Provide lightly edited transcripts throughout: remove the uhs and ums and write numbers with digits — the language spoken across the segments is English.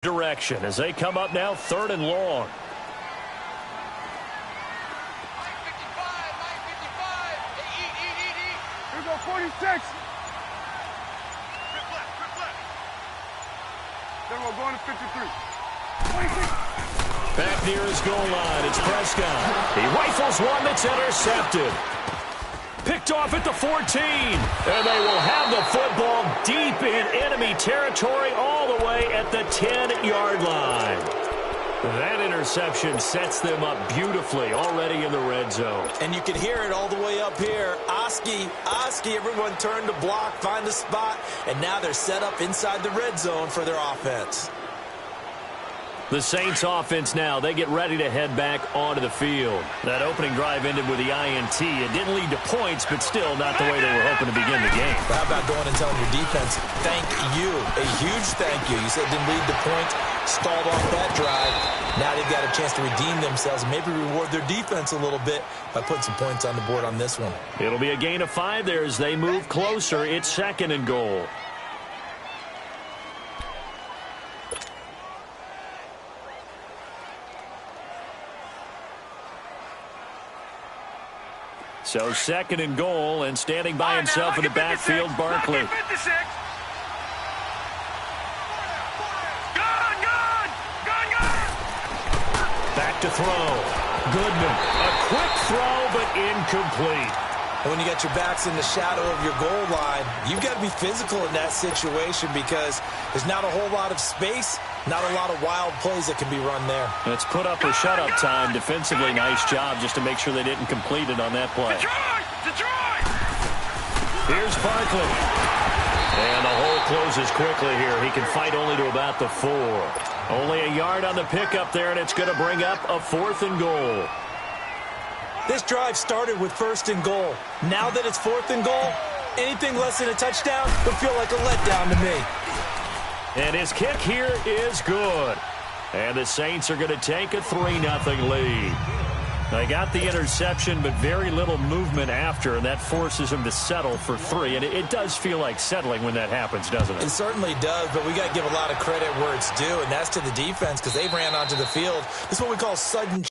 Direction as they come up now, 3rd and long. Here we go, 46. Then we're going to 53. 26. Back near his goal line, it's Prescott. He rifles one that's intercepted. Picked off at the 14. And they will have the football deep in enemy territory all the way at the 10-yard line. That interception sets them up beautifully already in the red zone. And you can hear it all the way up here. Oski, everyone turned to block, find a spot, and now they're set up inside the red zone for their offense. The Saints offense now, they get ready to head back onto the field. That opening drive ended with the INT. It didn't lead to points, but still not the way they were hoping to begin the game. How about going and telling your defense, thank you, a huge thank you. You said it didn't lead to points, stalled off that drive. Now they've got a chance to redeem themselves and maybe reward their defense a little bit by putting some points on the board on this one. It'll be a gain of 5 there as they move closer. It's 2nd and goal. So 2nd and goal, and standing by himself in the backfield, Barkley. Back to throw. Goodman. A quick throw, but incomplete. When you got your backs in the shadow of your goal line, you've got to be physical in that situation because there's not a whole lot of space, not a lot of wild plays that can be run there. It's put up or shut up time. Defensively, nice job just to make sure they didn't complete it on that play. Here's Barkley. And the hole closes quickly here. He can fight only to about the 4. Only a yard on the pickup there, and it's going to bring up a 4th and goal. This drive started with 1st and goal. Now that it's 4th and goal, anything less than a touchdown would feel like a letdown to me. And his kick here is good. And the Saints are going to take a 3-0 lead. They got the interception, but very little movement after, and that forces them to settle for 3. And it does feel like settling when that happens, doesn't it? It certainly does, but we got to give a lot of credit where it's due, and that's to the defense because they ran onto the field. This is what we call sudden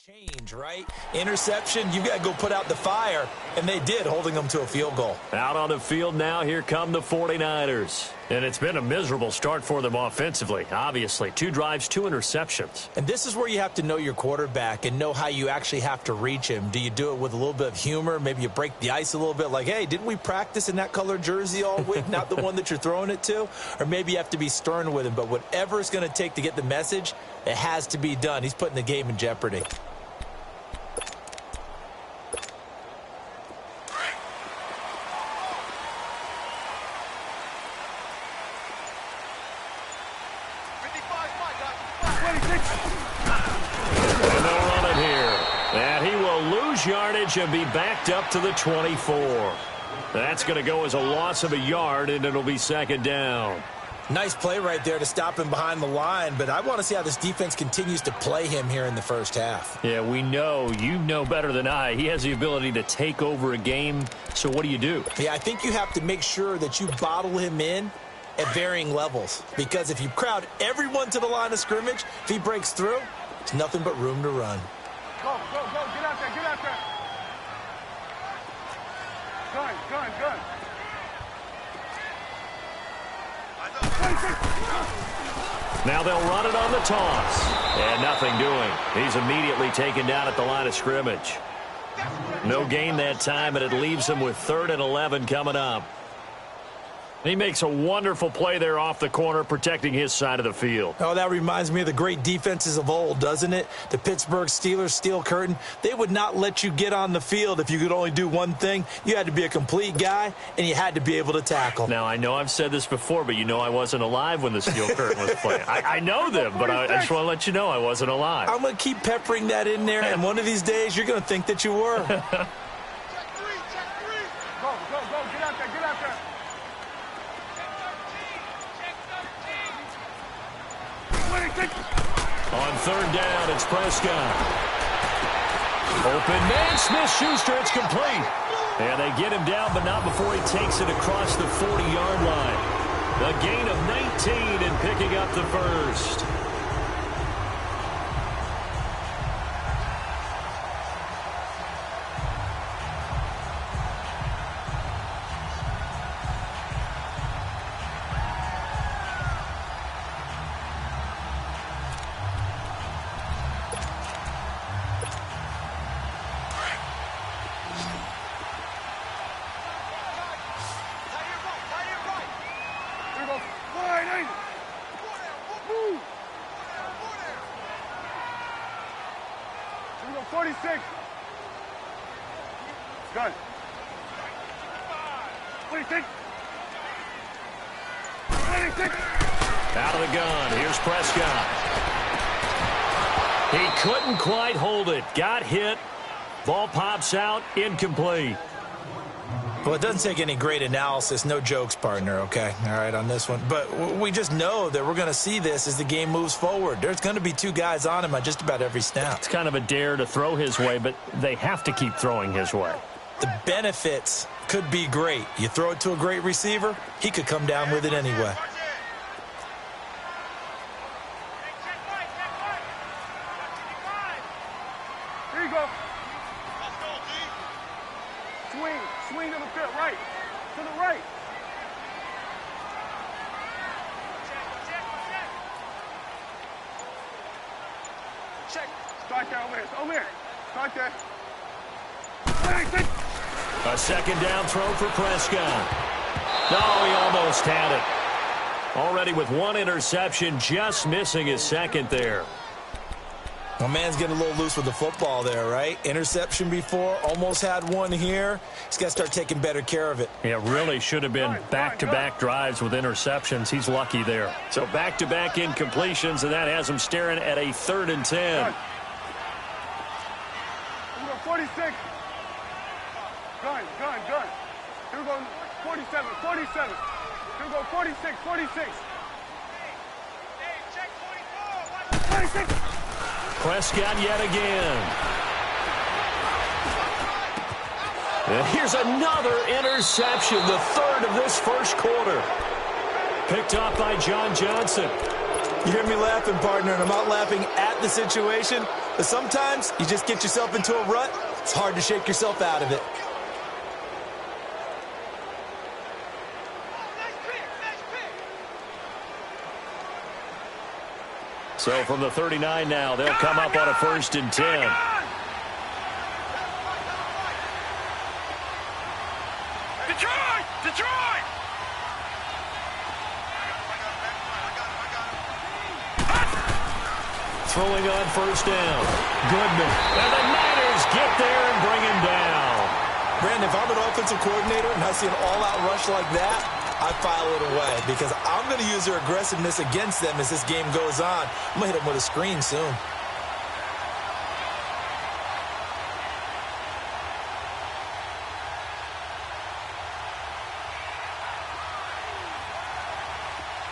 change, right? Interception, you got to go put out the fire, and they did, holding them to a field goal. Out on the field now, here come the 49ers. And it's been a miserable start for them offensively, obviously. 2 drives, 2 interceptions. And this is where you have to know your quarterback and know how you actually have to reach him. Do you do it with a little bit of humor? Maybe you break the ice a little bit, like, hey, didn't we practice in that color jersey all week, not the one that you're throwing it to? Or maybe you have to be stern with him. But whatever it's going to take to get the message, it has to be done. He's putting the game in jeopardy. And they'll run it here. And he will lose yardage and be backed up to the 24. That's going to go as a loss of a yard, and it'll be 2nd down. Nice play right there to stop him behind the line, but I want to see how this defense continues to play him here in the first half. Yeah, we know. You know better than I. He has the ability to take over a game, so what do you do? Yeah, I think you have to make sure that you bottle him in at varying levels, because if you crowd everyone to the line of scrimmage, if he breaks through, it's nothing but room to run. Go, go, go, get out there, get out there. Gun. Now they'll run it on the toss. And nothing doing. He's immediately taken down at the line of scrimmage. No gain that time, and it leaves him with 3rd and 11 coming up. He makes a wonderful play there off the corner, protecting his side of the field. Oh, that reminds me of the great defenses of old, doesn't it? The Pittsburgh Steelers steel curtain. They would not let you get on the field if you could only do one thing. You had to be a complete guy, and you had to be able to tackle. Now, I know I've said this before, but you know I wasn't alive when the steel curtain was playing. I know them, but I just want to let you know I wasn't alive. I'm going to keep peppering that in there, and one of these days you're going to think that you were. Go, get out there, get out there. On 3rd down, it's Prescott. Open man, Smith-Schuster, it's complete. And they get him down, but not before he takes it across the 40-yard line. A gain of 19 and picking up the first. Move. 46. Gun. 46. 26. Out of the gun. Here's Prescott. He couldn't quite hold it. Got hit. Ball pops out. Incomplete. Well, it doesn't take any great analysis. No jokes, partner, okay? All right, on this one. But we just know that we're going to see this as the game moves forward. There's going to be 2 guys on him on just about every snap. It's kind of a dare to throw his way, but they have to keep throwing his way. The benefits could be great. You throw it to a great receiver, he could come down with it anyway. Here you go. Swing to the field, right. To the right. Check. Start there, over here. Start there. A 2nd down throw for Prescott. No, he almost had it. Already with 1 interception, just missing his 2nd there. My man's getting a little loose with the football there, right? Interception before, almost had 1 here. He's got to start taking better care of it. Yeah, really should have been back-to-back drives with interceptions. He's lucky there. So back-to-back incompletions, and that has him staring at a 3rd and 10. 46. Gun. Here we go, 47. Here we go, 46. 46. Prescott yet again. And here's another interception, the 3rd of this first quarter. Picked off by John Johnson. You hear me laughing, partner, and I'm not laughing at the situation, but sometimes you just get yourself into a rut. It's hard to shake yourself out of it. So from the 39 now, they'll come up on a 1st and 10. Detroit! Throwing on 1st down. Goodman. And the Niners get there and bring him down. Brandon, if I'm an offensive coordinator and I see an all-out rush like that, I file it away because I'm going to use their aggressiveness against them as this game goes on. I'm going to hit them with a screen soon.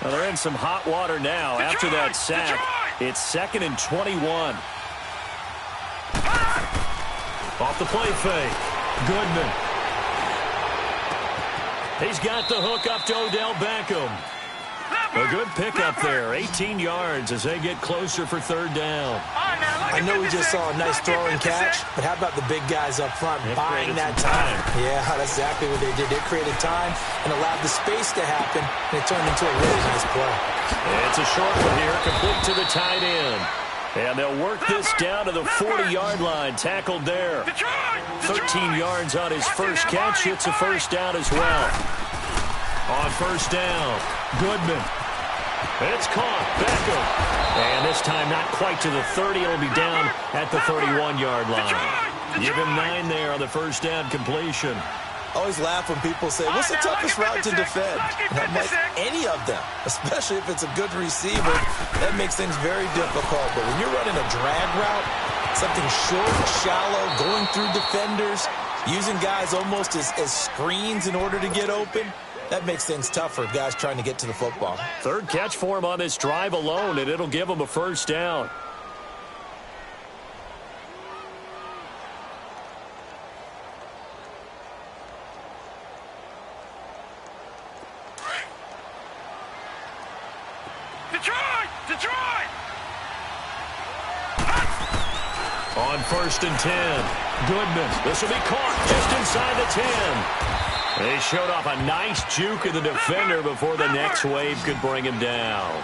Well, they're in some hot water now. After that sack, it's 2nd and 21. Off the play fake. Goodman. He's got the hook up to Odell Beckham. A good pickup there. 18 yards as they get closer for 3rd down. I know we just saw a nice throw and catch, but how about the big guys up front buying that time? Yeah, that's exactly what they did. They created time and allowed the space to happen, and it turned into a really nice play. It's a short one here, complete to the tight end. And they'll work this down to the 40-yard line, tackled there. 13 yards on his first catch. It's a first down as well. On first down, Goodman. It's caught. Beckham. And this time not quite to the 30. It'll be down at the 31-yard line. Give him 9 there on the first down completion. I always laugh when people say, what's the toughest route to defend? And I'm like, any of them, especially if it's a good receiver. That makes things very difficult. But when you're running a drag route, something short, shallow, going through defenders, using guys almost as screens in order to get open, that makes things tough for guys trying to get to the football. Third catch for him on this drive alone, and it'll give him a first down. Detroit! On first and 10, Goodman. This will be caught just inside the 10. They showed off a nice juke of the defender before the next wave could bring him down.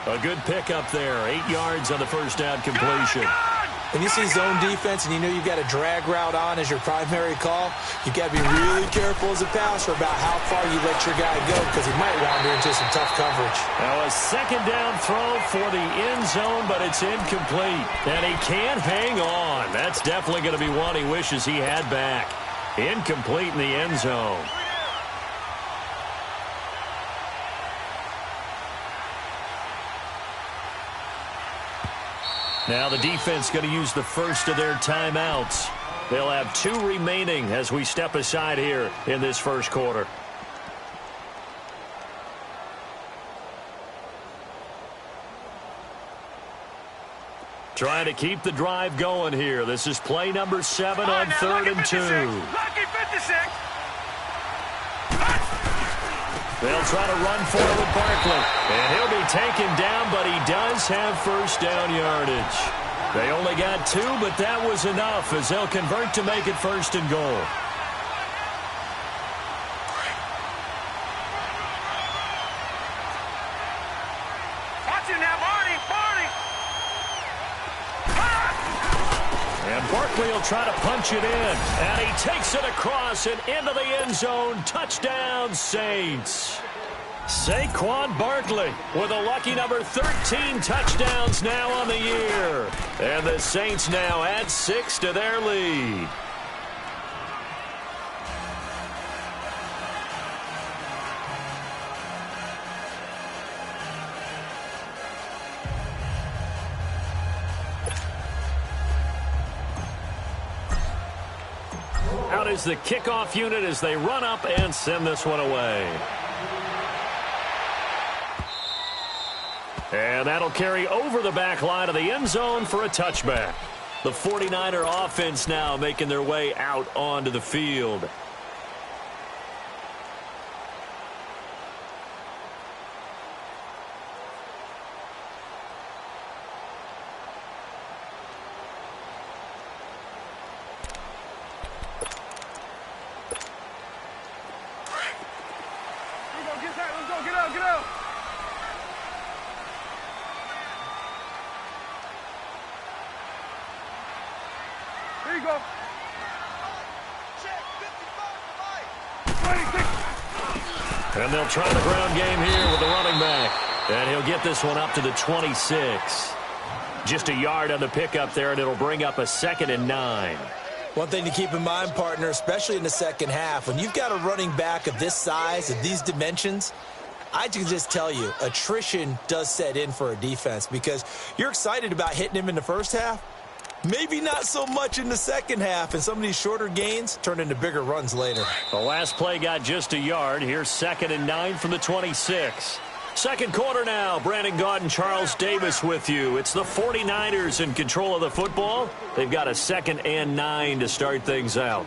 A good pickup there, 8 yards on the first down completion. When you see zone defense and you know you've got a drag route on as your primary call, you've got to be really careful as a passer about how far you let your guy go because he might wander into some tough coverage. Now a second down throw for the end zone, but it's incomplete. And he can't hang on. That's definitely going to be one he wishes he had back. Incomplete in the end zone. Now the defense going to use the first of their timeouts. They'll have 2 remaining as we step aside here in this first quarter. Trying to keep the drive going here. This is play number 7 on 3rd and 2. Lucky 56. They'll try to run for it with Barkley. And he'll be taken down, but he does have first down yardage. They only got 2, but that was enough as they'll convert to make it first and goal. Watch it now, Barney. And Barkley will try to punch it in. And he takes it across and into the end zone. Touchdown, Saints. Saquon Barkley with a lucky number 13 touchdowns now on the year. And the Saints now add 6 to their lead. Out is the kickoff unit as they run up and send this one away. And that'll carry over the back line of the end zone for a touchback. The 49er offense now making their way out onto the field. Get out. There you go. And they'll try the ground game here with the running back. And he'll get this one up to the 26. Just a yard on the pickup there, and it'll bring up a 2nd and 9. One thing to keep in mind, partner, especially in the second half, when you've got a running back of this size, of these dimensions, I can just tell you, attrition does set in for a defense because you're excited about hitting him in the first half. Maybe not so much in the second half, and some of these shorter gains turn into bigger runs later. The last play got just a yard. Here's 2nd and 9 from the 26. Second quarter now. Brandon Gaudin, Charles Davis with you. It's the 49ers in control of the football. They've got a 2nd and 9 to start things out.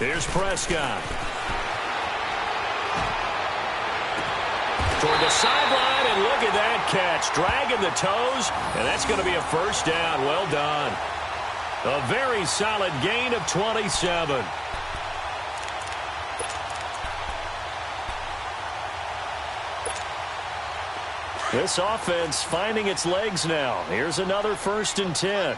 Here's Prescott. Toward the sideline, and look at that catch. Dragging the toes, and that's going to be a first down. Well done. A very solid gain of 27. This offense finding its legs now. Here's another 1st and 10.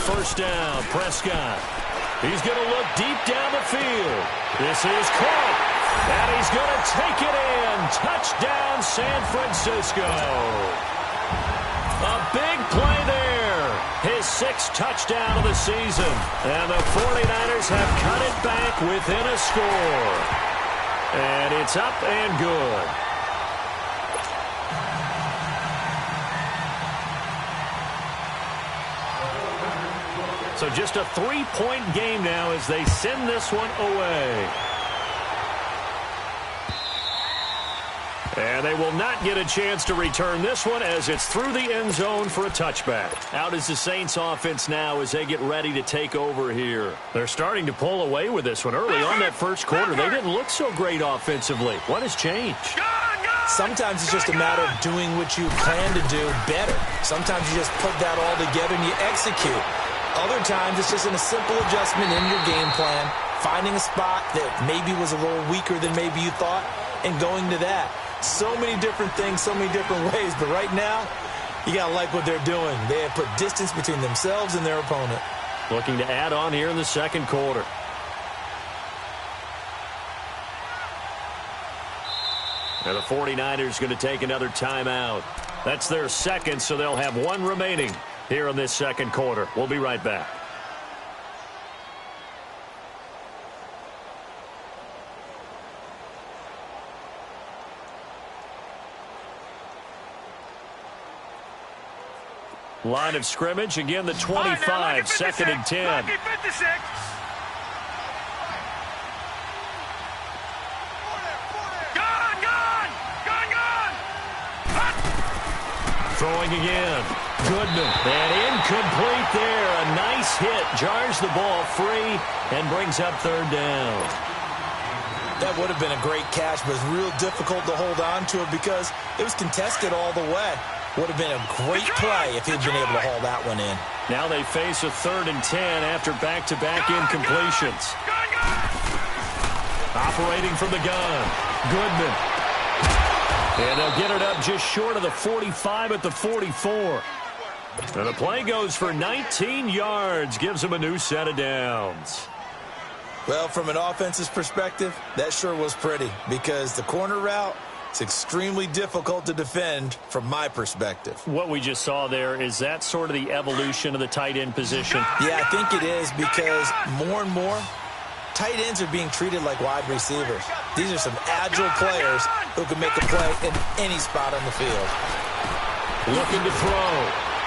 First down, Prescott. He's going to look deep down the field. This is caught, and he's going to take it in. Touchdown, San Francisco. A big play there. His 6th touchdown of the season. And the 49ers have cut it back within a score. And it's up and good. So just a 3-point game now as they send this one away. And they will not get a chance to return this one as it's through the end zone for a touchback. Out is the Saints offense now as they get ready to take over here. They're starting to pull away with this one. Early on that first quarter, they didn't look so great offensively. What has changed? Sometimes it's just a matter of doing what you plan to do better. Sometimes you just put that all together and you execute. Other times, it's just in a simple adjustment in your game plan, finding a spot that maybe was a little weaker than maybe you thought, and going to that. So many different things, so many different ways, but right now, you got to like what they're doing. They have put distance between themselves and their opponent. Looking to add on here in the second quarter. And the 49ers going to take another timeout. That's their second, so they'll have one remaining here in this second quarter. We'll be right back. Line of scrimmage, again the 25, 2nd and 10. Throwing again. Goodman. And incomplete there. A nice hit. Jars the ball free and brings up 3rd down. That would have been a great catch, but it's real difficult to hold on to it because it was contested all the way. Would have been a great play if he'd been able to haul that one in. Now they face a 3rd and 10 after back-to-back incompletions. Operating from the gun. Goodman. And they'll get it up just short of the 45 at the 44. And the play goes for 19 yards. Gives them a new set of downs. Well, from an offense's perspective, that sure was pretty because the corner route, it's extremely difficult to defend from my perspective. What we just saw there, is that sort of the evolution of the tight end position? Yeah, I think it is because more and more, tight ends are being treated like wide receivers. These are some agile players who can make a play in any spot on the field. Looking to throw.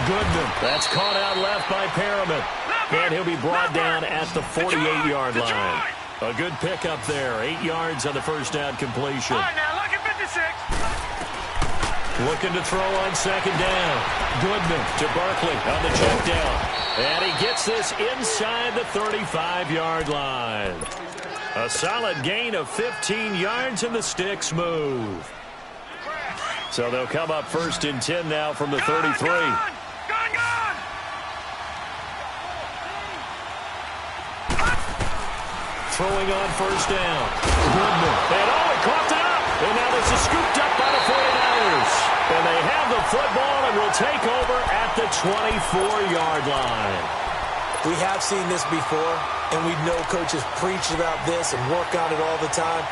Goodman. That's caught out left by Perriman. And he'll be brought down at the 48-yard line. A good pickup there. 8 yards on the first down completion. All right, now look at 56. Looking to throw on 2nd down. Goodman to Barkley on the check down. And he gets this inside the 35-yard line. A solid gain of 15 yards, and the sticks move. So they'll come up 1st and 10 now from the 33. Throwing on 1st down. Goodman. And he coughed it up. And now this is scooped up by the 49ers. And they have the football and will take over at the 24-yard line. We have seen this before, and we know coaches preach about this and work on it all the time.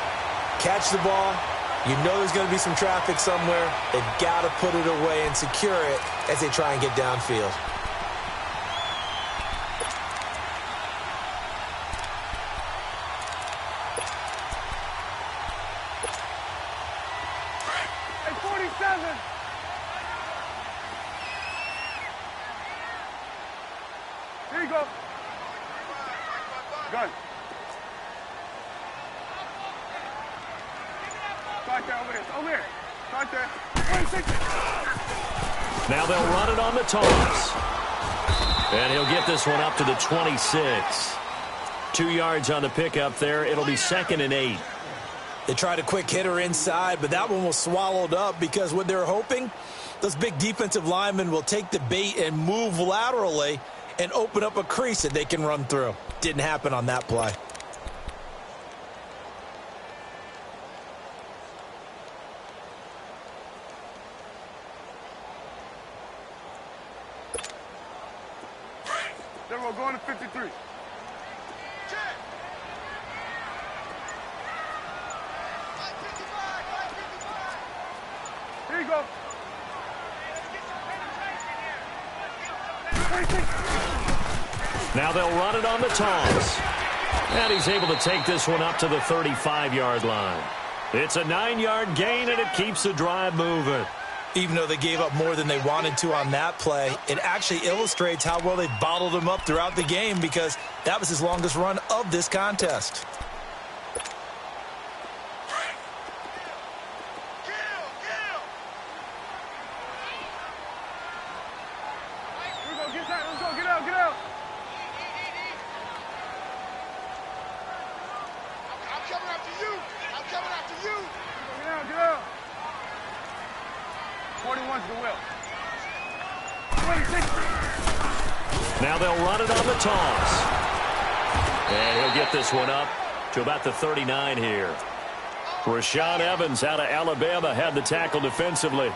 Catch the ball. You know there's going to be some traffic somewhere. They've got to put it away and secure it as they try and get downfield. Hey, 47. Start there, over there. Over there. Start there. 26. Now they'll run it on the toss. And he'll get this one up to the 26. 2 yards on the pickup there. It'll be 2nd and 8. They tried a quick hitter inside, but that one was swallowed up because what they're hoping, those big defensive linemen will take the bait and move laterally and open up a crease that they can run through. Didn't happen on that play. Then we're going to 53. Here you go. 26. Now they'll run it on the toss. And he's able to take this one up to the 35-yard line. It's a 9-yard gain, and it keeps the drive moving. Even though they gave up more than they wanted to on that play, it actually illustrates how well they bottled him up throughout the game because that was his longest run of this contest. Now they'll run it on the toss. And he'll get this one up to about the 39 here. Rashaan Evans out of Alabama had the tackle defensively.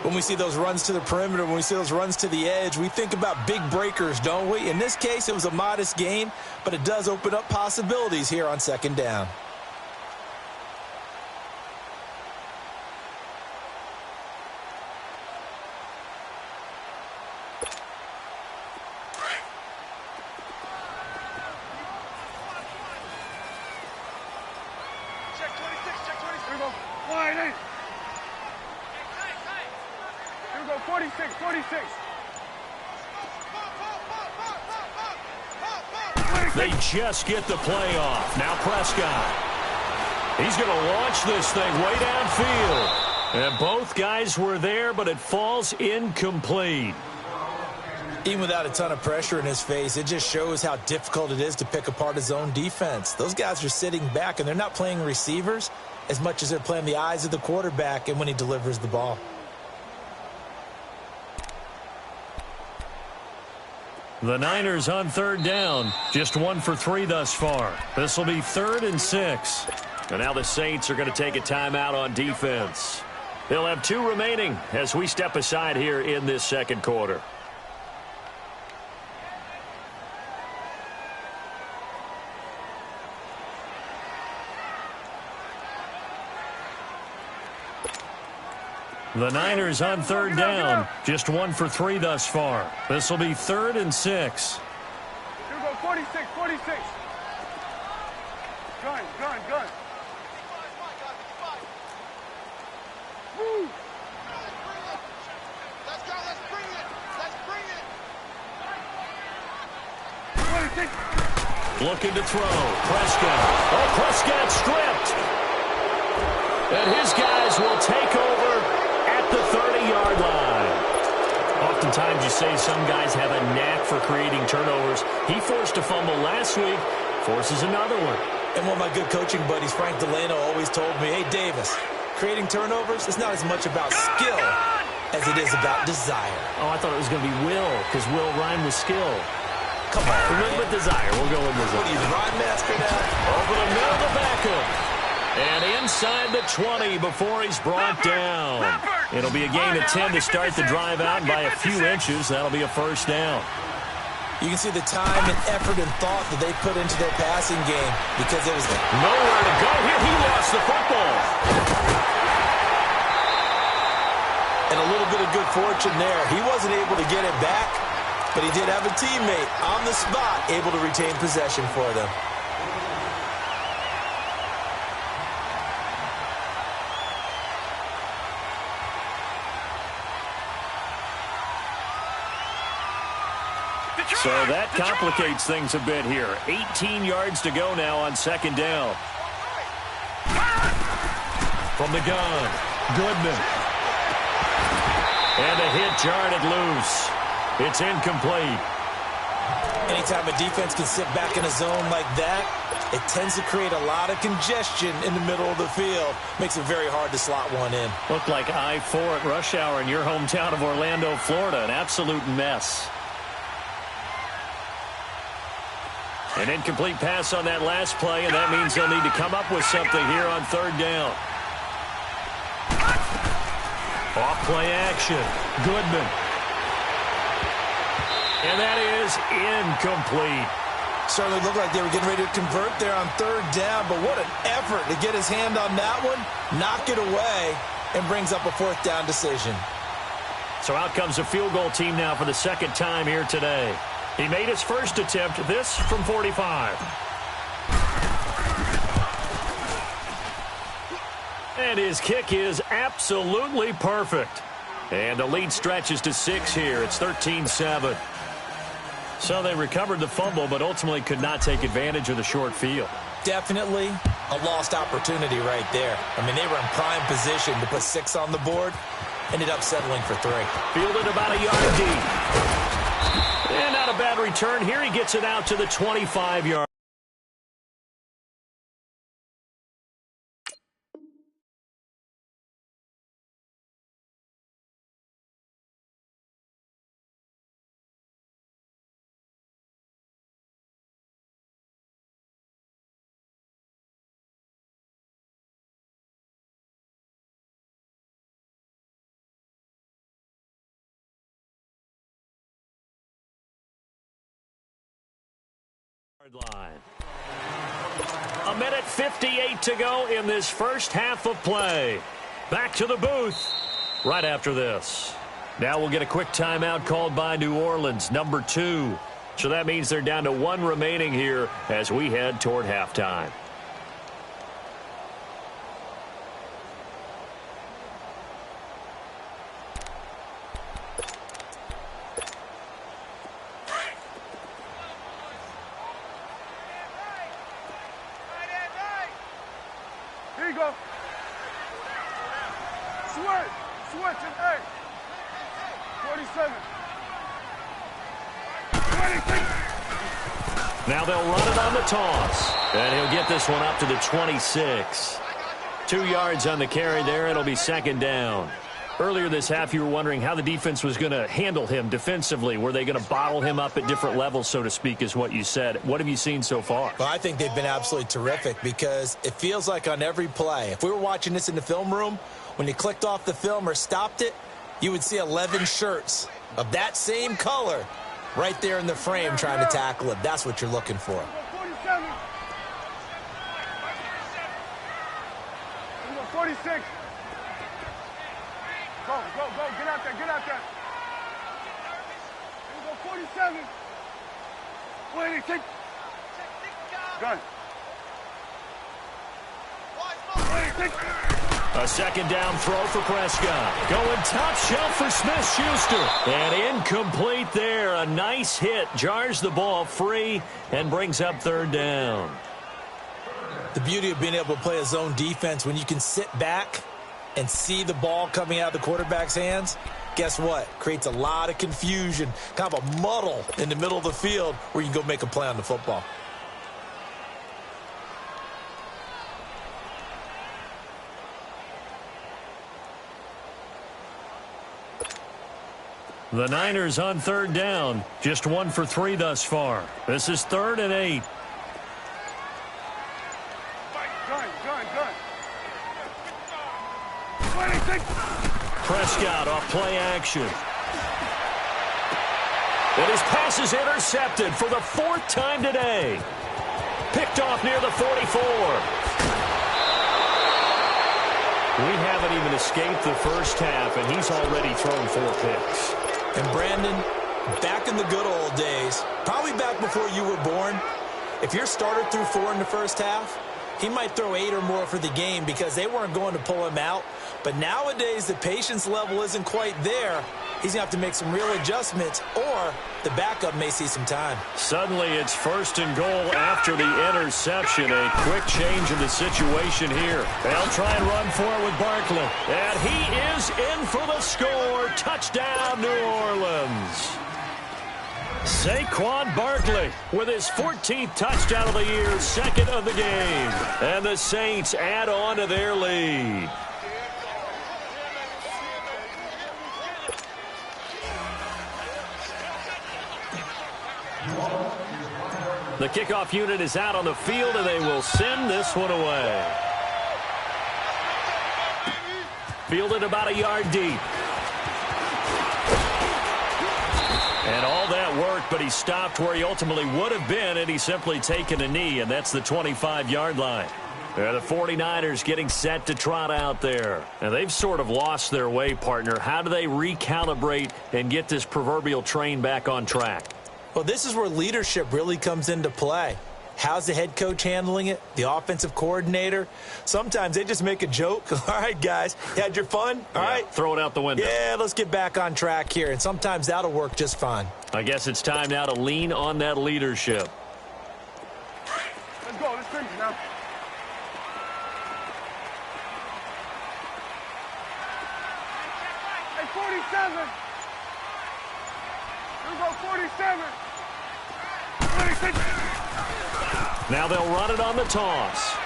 When we see those runs to the perimeter, when we see those runs to the edge, we think about big breakers, don't we? In this case, it was a modest gain, but it does open up possibilities here on 2nd down. They just get the play off. Now Prescott. He's going to launch this thing way downfield. And both guys were there, but it falls incomplete. Even without a ton of pressure in his face, it just shows how difficult it is to pick apart his own defense. Those guys are sitting back, and they're not playing receivers as much as they're playing the eyes of the quarterback and when he delivers the ball. The Niners on 3rd down. Just 1 for 3 thus far. This will be 3rd and 6. And now the Saints are going to take a timeout on defense. They'll have 2 remaining as we step aside here in this 2nd quarter. The Niners on 3rd down. Just 1 for 3 thus far. This will be 3rd and 6. Here we go, 46, 46. Gun. Woo. Let's go, let's bring it. 26. Looking to throw. Prescott. Oh, Prescott stripped. And his guys will take over the 30-yard line. Oftentimes you say some guys have a knack for creating turnovers. He forced a fumble last week, forces another one. And one of my good coaching buddies, Frank Delano, always told me, hey, Davis, creating turnovers is not as much about skill as it is about desire. Oh, I thought it was going to be will, because will rhyme with skill. Come on, a little bit desire. We'll go with desire. What are you, rhyme master now? Over the middle of the backup. And inside the 20 before he's brought down. It'll be a gain of 10 to start the drive out by a few inches. That'll be a 1st down. You can see the time and effort and thought that they put into their passing game because it was nowhere to go here. He lost the football. And a little bit of good fortune there. He wasn't able to get it back, but he did have a teammate on the spot able to retain possession for them. So that complicates things a bit here. 18 yards to go now on 2nd down. From the gun, Goodman. And a hit jarred it loose. It's incomplete. Anytime a defense can sit back in a zone like that, it tends to create a lot of congestion in the middle of the field. Makes it very hard to slot one in. Looked like I-4 at rush hour in your hometown of Orlando, Florida. An absolute mess. An incomplete pass on that last play, and that means they'll need to come up with something here on third down. Off-play action. Goodman. And that is incomplete. Certainly looked like they were getting ready to convert there on third down, but what an effort to get his hand on that one, knock it away, and brings up a fourth down decision. So out comes the field goal team now for the second time here today. He made his first attempt, this from 45. And his kick is absolutely perfect. And the lead stretches to 6 here. It's 13-7. So they recovered the fumble, but ultimately could not take advantage of the short field. Definitely a lost opportunity right there. I mean, they were in prime position to put 6 on the board. Ended up settling for 3. Fielded about a yard deep. And not a bad return. Here he gets it out to the 25-yard. Line. 1:58 to go in this first half of play. Back to the booth right after this. Now we'll get a quick timeout called by New Orleans, number 2. So that means they're down to 1 remaining here as we head toward halftime. Here you go. Switch and 8. 47. 26. Now they'll run it on the toss. And he'll get this one up to the 26. 2 yards on the carry there. It'll be second down. Earlier this half, you were wondering how the defense was going to handle him defensively. Were they going to bottle him up at different levels, so to speak, is what you said. What have you seen so far? Well, I think they've been absolutely terrific because it feels like on every play, if we were watching this in the film room, when you clicked off the film or stopped it, you would see 11 shirts of that same color right there in the frame trying to tackle it. That's what you're looking for. 47. 46. Go, get out there. Here we go, 47. 26. Gun. 26. A second down throw for Prescott. Going top shelf for Smith-Schuster. And incomplete there. A nice hit. Jars the ball free and brings up third down. The beauty of being able to play a zone defense when you can sit back and see the ball coming out of the quarterback's hands, guess what? Creates a lot of confusion, kind of a muddle in the middle of the field where you can go make a play on the football. The Niners on third down. Just 1 for 3 thus far. This is 3rd and 8. Gun. 26. Prescott off play action. And his pass is intercepted for the 4th time today. Picked off near the 44. We haven't even escaped the first half, and he's already thrown 4 picks. And Brandon, back in the good old days, probably back before you were born, if your starter threw 4 in the first half, he might throw 8 or more for the game because they weren't going to pull him out. But nowadays, the patience level isn't quite there. he's going to have to make some real adjustments, or the backup may see some time. Suddenly, it's 1st and goal after the interception. A quick change in the situation here. They'll try and run for it with Barkley. And he is in for the score. Touchdown, New Orleans. Saquon Barkley with his 14th touchdown of the year, 2nd of the game. And the Saints add on to their lead. The kickoff unit is out on the field, and they will send this one away. Fielded about a yard deep. And all that work, but he stopped where he ultimately would have been, and he's simply taken a knee, and that's the 25-yard line. The 49ers getting set to trot out there. And they've sort of lost their way, partner. How do they recalibrate and get this proverbial train back on track? Well, this is where leadership really comes into play. How's the head coach handling it? The offensive coordinator? Sometimes they just make a joke. All right, guys, you had your fun? All right. Throw it out the window. Yeah, let's get back on track here. And sometimes that'll work just fine. I guess it's time now to lean on that leadership. Let's go. Let's finish now. Hey, 47. Here we go, 47. 26. Now they'll run it on the toss.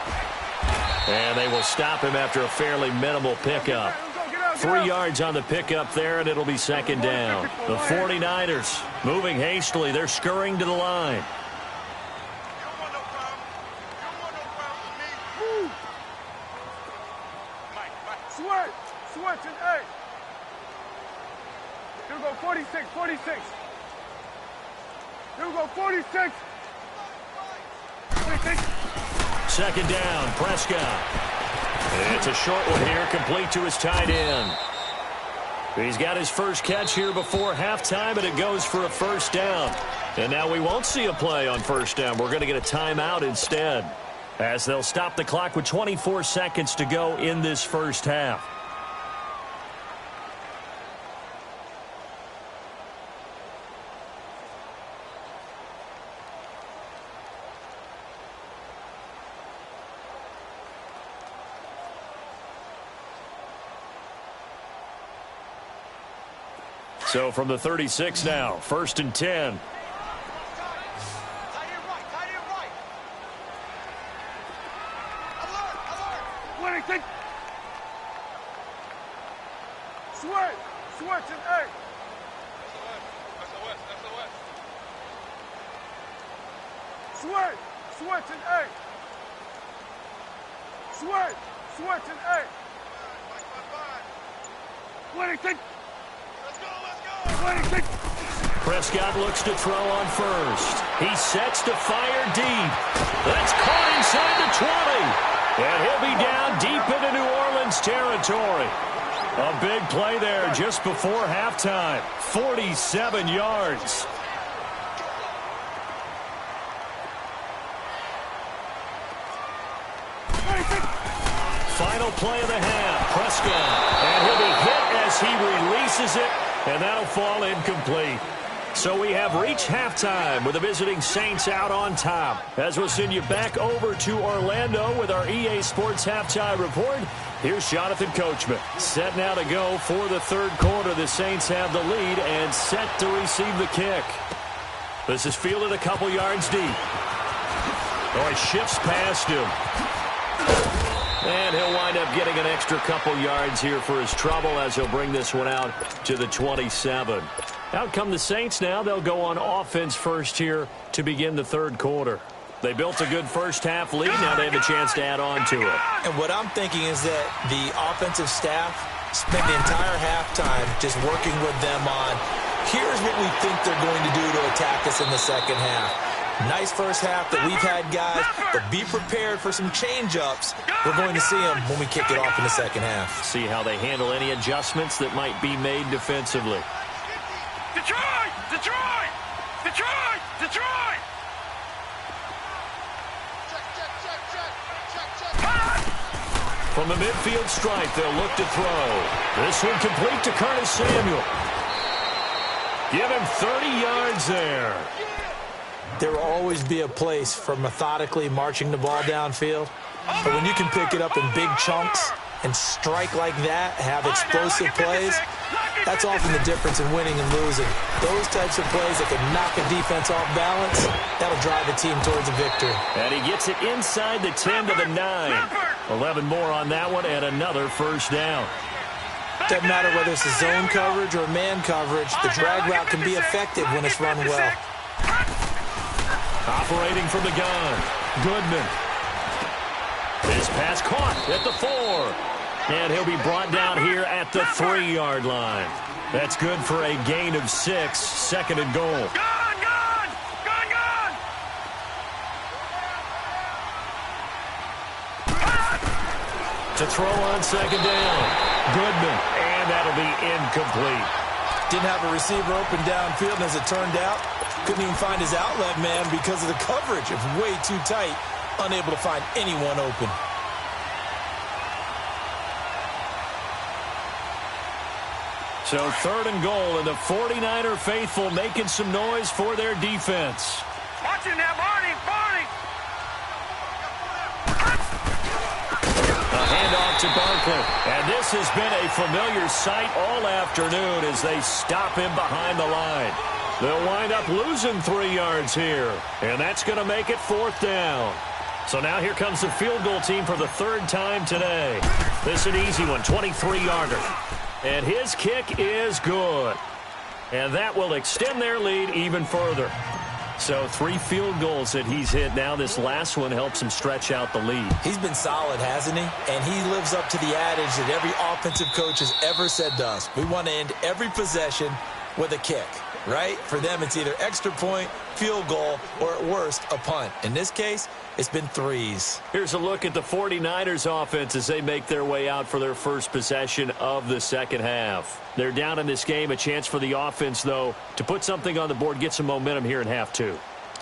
And they will stop him after a fairly minimal pickup. 3 yards on the pickup there, and it'll be 2nd down. The 49ers moving hastily. They're scurrying to the line. Switch and 8. Here we go, 46, 46. Here we go, 46. 2nd down, Prescott. It's a short one here, complete to his tight end. He's got his first catch here before halftime, and it goes for a 1st down. And now we won't see a play on 1st down. We're going to get a timeout instead, as they'll stop the clock with 24 seconds to go in this first half. So from the 36 now, 1st and 10. Switch and 8. Switch and 8. Switch and 8. 26. Prescott looks to throw on 1st. He sets to fire deep. That's caught inside the 20. And he'll be down deep into New Orleans territory. A big play there just before halftime. 47 yards. Final play of the half. Prescott. And he'll be hit as he releases it. And that'll fall incomplete. So we have reached halftime with the visiting Saints out on top. As we'll send you back over to Orlando with our EA Sports Halftime Report, here's Jonathan Coachman. Set now to go for the 3rd quarter. The Saints have the lead and set to receive the kick. This is fielded a couple yards deep. Oh, he shifts past him. And he'll wind up getting an extra couple yards here for his trouble as he'll bring this one out to the 27. Out come the Saints now. They'll go on offense first here to begin the 3rd quarter. They built a good first half lead. Now they have a chance to add on to it. And what I'm thinking is that the offensive staff spent the entire halftime just working with them on, here's what we think they're going to do to attack us in the second half. Nice first half that we've had, guys, but be prepared for some change-ups. We're going to see them when we kick it off in the second half. See how they handle any adjustments that might be made defensively. Detroit! Detroit! Detroit! Detroit! From the midfield stripe, they'll look to throw. This one complete to Curtis Samuel. Give him 30 yards there. There will always be a place for methodically marching the ball downfield. But when you can pick it up in big chunks and strike like that, have explosive plays, that's often the difference in winning and losing. Those types of plays that can knock a defense off balance, that'll drive a team towards a victory. And he gets it inside the 10 to the 9. 11 more on that one and another first down. Doesn't matter whether it's a zone coverage or man coverage, the drag route can be effective when it's run well. Operating from the gun, Goodman. This pass caught at the 4. And he'll be brought down here at the 3-yard line. That's good for a gain of 6, second and goal. To throw on second down, Goodman, and that'll be incomplete. Didn't have a receiver open downfield, and as it turned out, couldn't even find his outlet man because of the coverage. It's way too tight, unable to find anyone open. So 3rd and goal, and the 49er faithful making some noise for their defense. Watching that, Barney. A handoff to Barkley. And this has been a familiar sight all afternoon as they stop him behind the line. They'll wind up losing 3 yards here. And that's going to make it 4th down. So now here comes the field goal team for the 3rd time today. This is an easy one, 23-yarder. And his kick is good. And that will extend their lead even further. So 3 field goals that he's hit now. This last one helps him stretch out the lead. He's been solid, hasn't he? And he lives up to the adage that every offensive coach has ever said to us. We want to end every possession with a kick, right? For them, it's either extra point, field goal, or at worst, a punt. In this case, it's been 3s. Here's a look at the 49ers offense as they make their way out for their first possession of the second half. They're down in this game. A chance for the offense, though, to put something on the board, get some momentum here in half 2.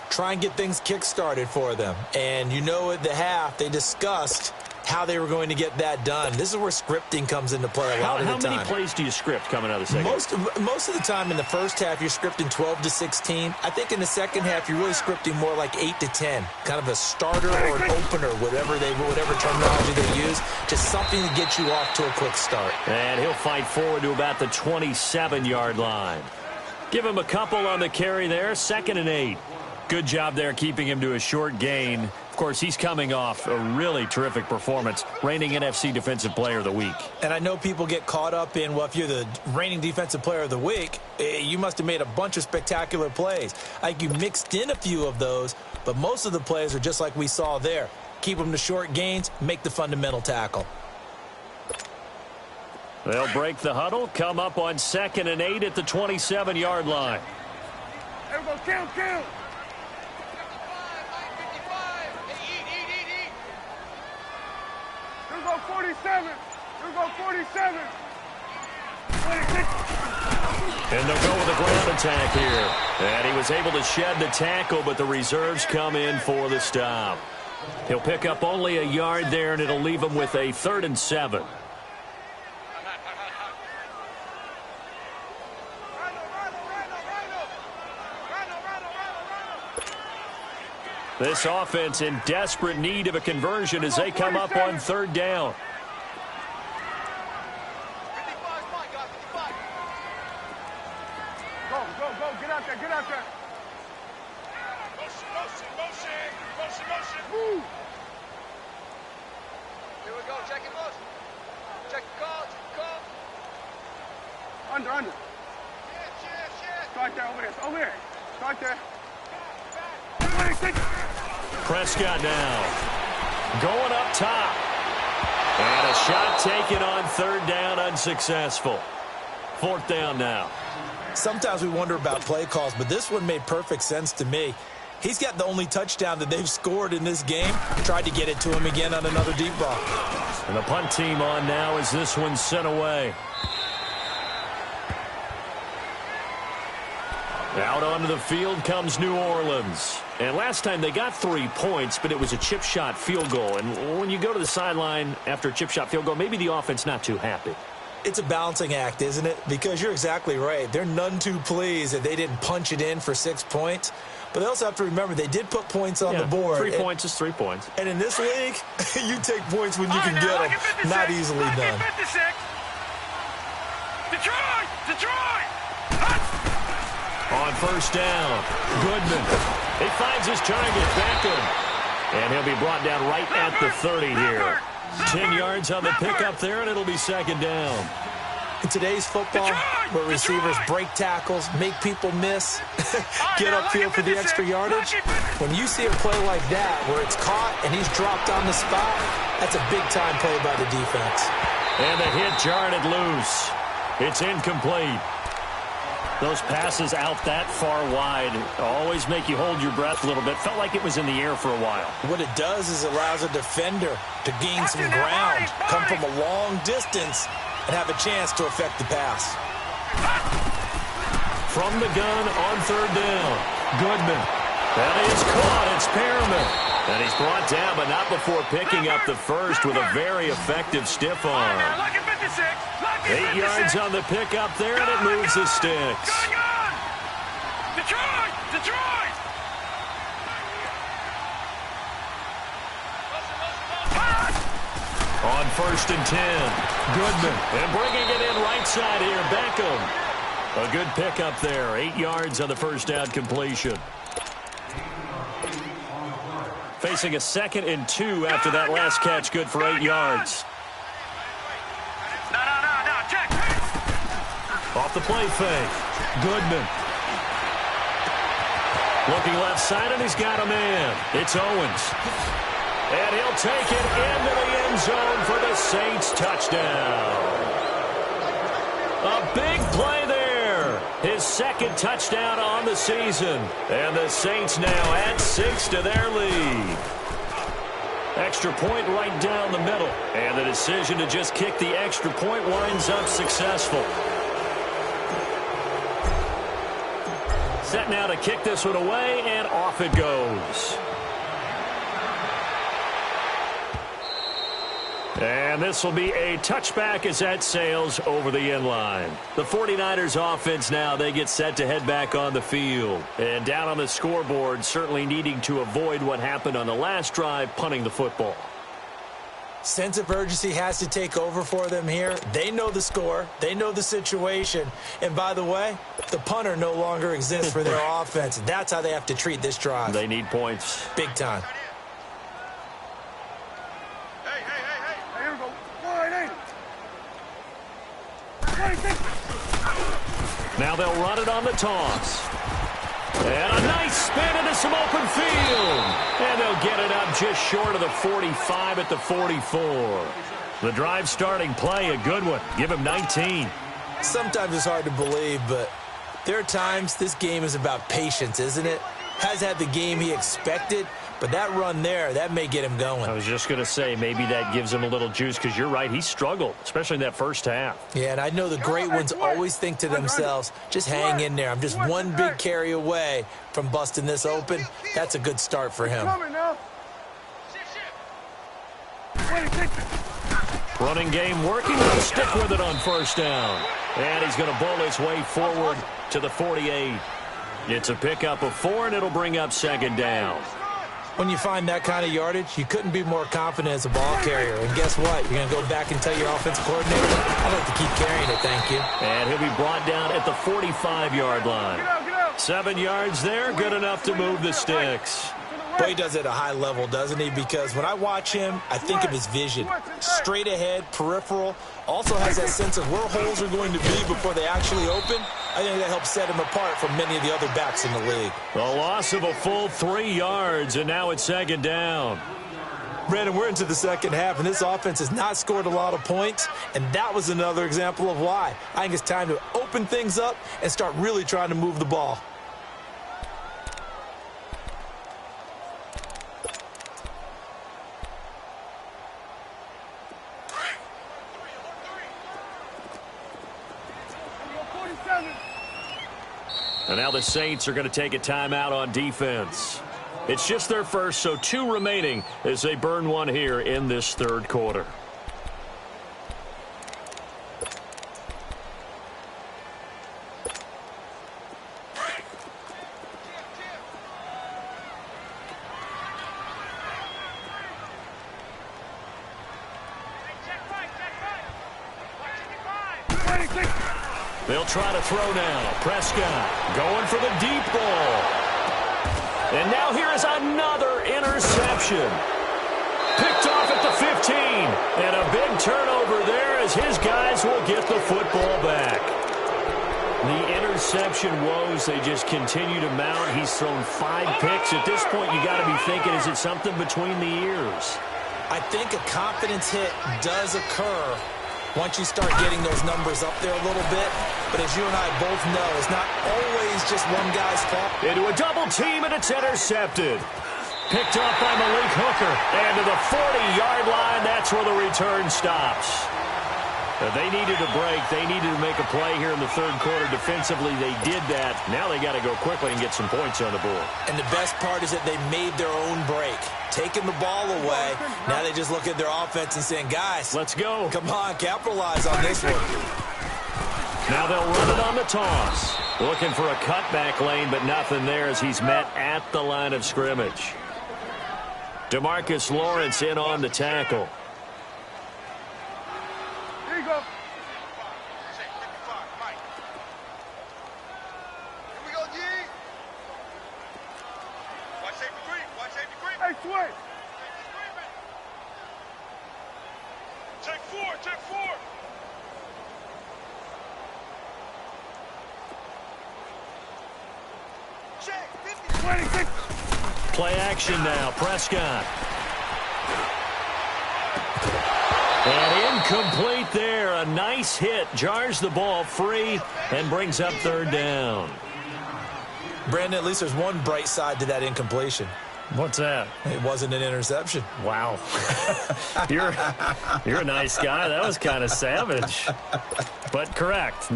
Try and get things kick-started for them. And you know at the half, they discussed how they were going to get that done. This is where scripting comes into play a lot of the time. How many plays do you script coming out of the second? Most of the time in the first half, you're scripting 12 to 16. I think in the second half, you're really scripting more like 8 to 10. Kind of a starter or an opener, whatever terminology they use. Just something to get you off to a quick start. And he'll fight forward to about the 27-yard line. Give him a couple on the carry there. 2nd and 8. Good job there keeping him to a short gain. Of course, he's coming off a really terrific performance, reigning NFC Defensive Player of the Week. And I know people get caught up in, well, if you're the reigning Defensive Player of the Week, you must have made a bunch of spectacular plays. I think you mixed in a few of those, but most of the plays are just like we saw there. Keep them to short gains, make the fundamental tackle. They'll break the huddle, come up on 2nd and 8 at the 27-yard line. There we go, kill. Here we go, 47. Here we go, 47. 26. And they'll go with a ground attack here. And he was able to shed the tackle, but the reserves come in for the stop. He'll pick up only a yard there, and it'll leave him with a 3rd and 7. This offense in desperate need of a conversion as they come up on 3rd down. Go, get out there. Motion. Woo. Here we go, check it, motion. Check the call. Under. Start there, over there. Start there. 26. Prescott now going up top. And a shot taken on 3rd down, unsuccessful. 4th down now. Sometimes we wonder about play calls, but this one made perfect sense to me. He's got the only touchdown that they've scored in this game. Tried to get it to him again on another deep ball. And the punt team on now as this one's sent away. Out onto the field comes New Orleans. And last time they got 3 points, but it was a chip shot field goal. And when you go to the sideline after a chip shot field goal, maybe the offense not too happy. It's a balancing act, isn't it? Because you're exactly right. They're none too pleased that they didn't punch it in for 6 points. But they also have to remember they did put points on the board. 3 points is 3 points. And in this league, you take points when you can get them. Not easily done. Detroit! On first down, Goodman. He finds his target, Beckham. And he'll be brought down right at the 30 here. 10 yards on the pickup there, and it'll be second down. In today's football, where receivers break tackles, make people miss, get upfield for the extra yardage, when you see a play like that where it's caught and he's dropped on the spot, that's a big-time play by the defense. And the hit jarred it loose. It's incomplete. Those passes out that far wide always make you hold your breath a little bit. Felt like it was in the air for a while. What it does is it allows a defender to gain some ground, come from a long distance, and have a chance to affect the pass. From the gun on third down, Goodman. That is caught. It's Perriman. And he's brought down, but not before picking up the first with a very effective stiff arm. 8 yards on the pickup there, and it moves the sticks. Detroit! On first and 10, Goodman. And bringing it in right side here, Beckham. A good pickup there. 8 yards on the first down completion. Facing a 2nd and 2 after that last catch, good for 8 yards. Check. Off the play fake, Goodman. Looking left side, and he's got a man. It's Owens. And he'll take it into the end zone for the Saints touchdown. A big play there. His 2nd touchdown on the season. And the Saints now add 6 to their lead. Extra point right down the middle. And the decision to just kick the extra point winds up successful. Set now to kick this one away, and off it goes. And this will be a touchback as that sails over the end line. The 49ers offense now, they get set to head back on the field. And down on the scoreboard, certainly needing to avoid what happened on the last drive, punting the football. Sense of urgency has to take over for them here. They know the score. They know the situation. And by the way, the punter no longer exists for their offense. That's how they have to treat this drive. They need points. Big time. Here we go. 180. Now they'll run it on the toss. And a nice spin into some open field. And they'll get it up just short of the 45 at the 44. The drive starting play, a good one. Give him 19. Sometimes it's hard to believe, but there are times this game is about patience, isn't it? Has had the game he expected, but that run there, that may get him going. I was just going to say, maybe that gives him a little juice, because you're right, he struggled, especially in that first half. Yeah, and I know the great ones always think to themselves, just hang in there. I'm just one big carry away from busting this open. That's a good start for him. Running game working. He'll stick with it on first down. And he's going to bowl his way forward to the 48. It's a pickup of 4, and it'll bring up second down. When you find that kind of yardage, you couldn't be more confident as a ball carrier. And guess what? You're going to go back and tell your offensive coordinator, I'd like to keep carrying it, thank you. And he'll be brought down at the 45-yard line. 7 yards there, good enough to move the sticks. But he does it at a high level, doesn't he? Because when I watch him, I think of his vision. Straight ahead, peripheral. Also has that sense of where holes are going to be before they actually open. I think that helps set him apart from many of the other backs in the league. A loss of a full 3 yards, and now it's second down. Brandon, we're into the second half, and this offense has not scored a lot of points, and that was another example of why. I think it's time to open things up and start really trying to move the ball. And now the Saints are going to take a timeout on defense. It's just their first, so 2 remaining as they burn one here in this third quarter. They'll try to throw now. Prescott going for the deep ball. And now here is another interception. Picked off at the 15. And a big turnover there as his guys will get the football back. The interception woes, they just continue to mount. He's thrown 5 picks. At this point, you got to be thinking, is it something between the ears? I think a confidence hit does occur once you start getting those numbers up there a little bit. But as you and I both know, it's not always just one guy's fault. Into a double team, and it's intercepted. Picked off by Malik Hooker. And to the 40-yard line, that's where the return stops. They needed a break. They needed to make a play here in the third quarter. Defensively, they did that. Now they got to go quickly and get some points on the board. And the best part is that they made their own break. Taking the ball away. Now they just look at their offense and saying, guys, let's go. Come on, capitalize on this one. Now they'll run it on the toss. Looking for a cutback lane, but nothing there as he's met at the line of scrimmage. DeMarcus Lawrence in on the tackle. Here you go. Here we go, G. Watch safety green. Watch safety green. Hey, switch. Check 4. Check 4. Check 50. 26. Play action now. Prescott. And incomplete there. A nice hit. Jars the ball free and brings up third down. Brandon, at least there's one bright side to that incompletion. What's that? It wasn't an interception. Wow. You're a nice guy. That was kind of savage. But correct.